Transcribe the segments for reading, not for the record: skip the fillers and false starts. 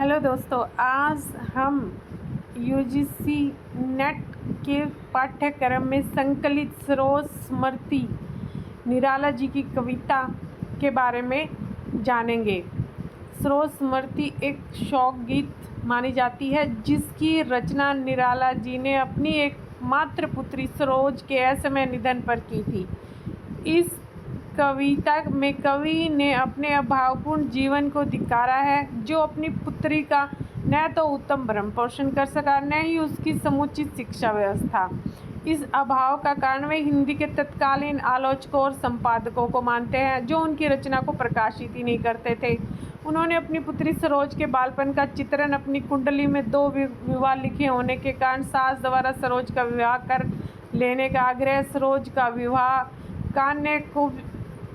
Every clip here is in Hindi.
हेलो दोस्तों, आज हम यूजीसी नेट के पाठ्यक्रम में संकलित सरोज स्मृति निराला जी की कविता के बारे में जानेंगे। सरोज स्मृति एक शोक गीत मानी जाती है जिसकी रचना निराला जी ने अपनी एक मात्र पुत्री सरोज के असमय निधन पर की थी। इस कविता में कवि ने अपने अभावपूर्ण जीवन को धिक्कारा है, जो अपनी पुत्री का न तो उत्तम भरण पोषण कर सका, न ही उसकी समुचित शिक्षा व्यवस्था। इस अभाव का कारण वे हिंदी के तत्कालीन आलोचकों और संपादकों को मानते हैं, जो उनकी रचना को प्रकाशित ही नहीं करते थे। उन्होंने अपनी पुत्री सरोज के बालपन का चित्रण अपनी कुंडली में 2 विवाह लिखे होने के कारण सास द्वारा सरोज का विवाह कर लेने का आग्रह, सरोज का विवाह, कान्य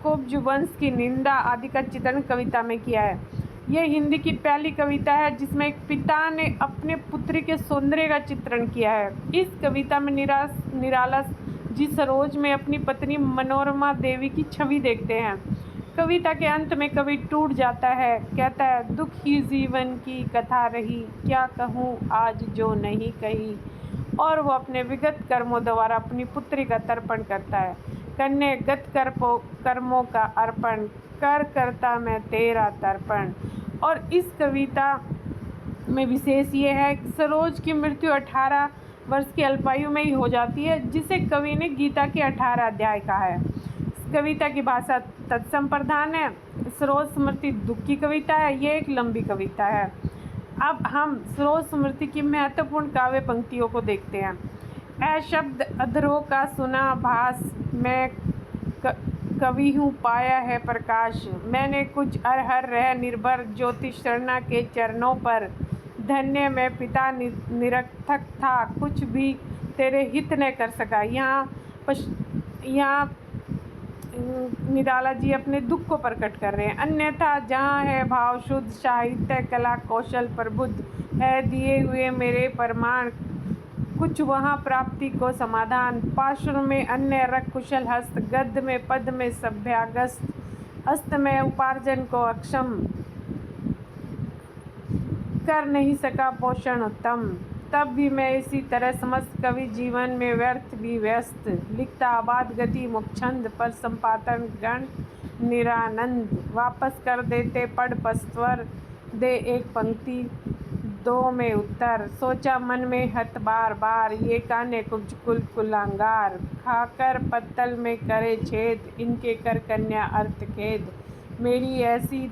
कुब्ज वंश की निंदा आदि का चित्रण कविता में किया है। यह हिंदी की पहली कविता है जिसमें एक पिता ने अपने पुत्री के सौंदर्य का चित्रण किया है। इस कविता में निराला जी सरोज में अपनी पत्नी मनोरमा देवी की छवि देखते हैं। कविता के अंत में कवि टूट जाता है, कहता है, दुख ही जीवन की कथा रही, क्या कहूँ आज जो नहीं कही। और वो अपने विगत कर्मों द्वारा अपनी पुत्री का तर्पण करता है। कन्या गत कर्मों का अर्पण कर करता मैं तेरा तर्पण। और इस कविता में विशेष ये है कि सरोज की मृत्यु 18 वर्ष की अल्पायु में ही हो जाती है, जिसे कवि ने गीता के 18 अध्याय कहा है। कविता की भाषा तत्संप्रधान है। सरोज स्मृति दुख की कविता है। ये एक लंबी कविता है। अब हम सरोज स्मृति की महत्वपूर्ण काव्य पंक्तियों को देखते हैं। ऐ शब्द अधरों का सुना भास, मैं कवि हूँ पाया है प्रकाश। मैंने कुछ अरहर रह निर्भर, ज्योति शरणा के चरणों पर। धन्य मैं पिता निरर्थक था, कुछ भी तेरे हित न कर सका। यहाँ निराला जी अपने दुख को प्रकट कर रहे हैं। अन्यथा जहाँ है भाव शुद्ध, साहित्य कला कौशल प्रबुद्ध है, दिए हुए मेरे प्रमाण, कुछ वहाँ प्राप्ति को समाधान। पाशुर में अन्य रख कुशल हस्त, गद्य में पद में सभ्यागस्त, अस्त में उपार्जन को अक्षम, कर नहीं सका पोषण उत्तम। तब भी मैं इसी तरह समस्त कवि जीवन में व्यर्थ भी व्यस्त, लिखता आबाद गति मुखछंद, पर संपादन गण निरानंद। वापस कर देते पढ़ पस्वर, दे एक पंक्ति 2 में उत्तर। सोचा मन में हत बार बार, ये कान्य कुब्ज कुल कुलांगार। खाकर पत्तल में करे छेद, इनके कर कन्या अर्थ खेद। मेरी ऐसी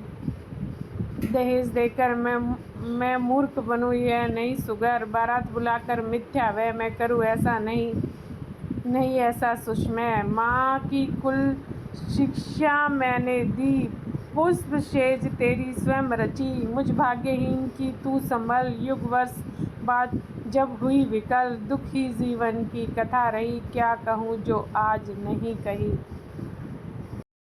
दहेज देकर मैं मूर्ख बनूँ, यह नहीं सुगर। बारात बुलाकर मिथ्या वह मैं करूँ, ऐसा नहीं ऐसा सुषमय। माँ की कुल शिक्षा मैंने दी, पुष्प सेज तेरी स्वयं रची। मुझ भाग्यहीन की तू संभल, युग वर्ष बाद जब हुई विकल। दुख ही जीवन की कथा रही, क्या कहूँ जो आज नहीं कही।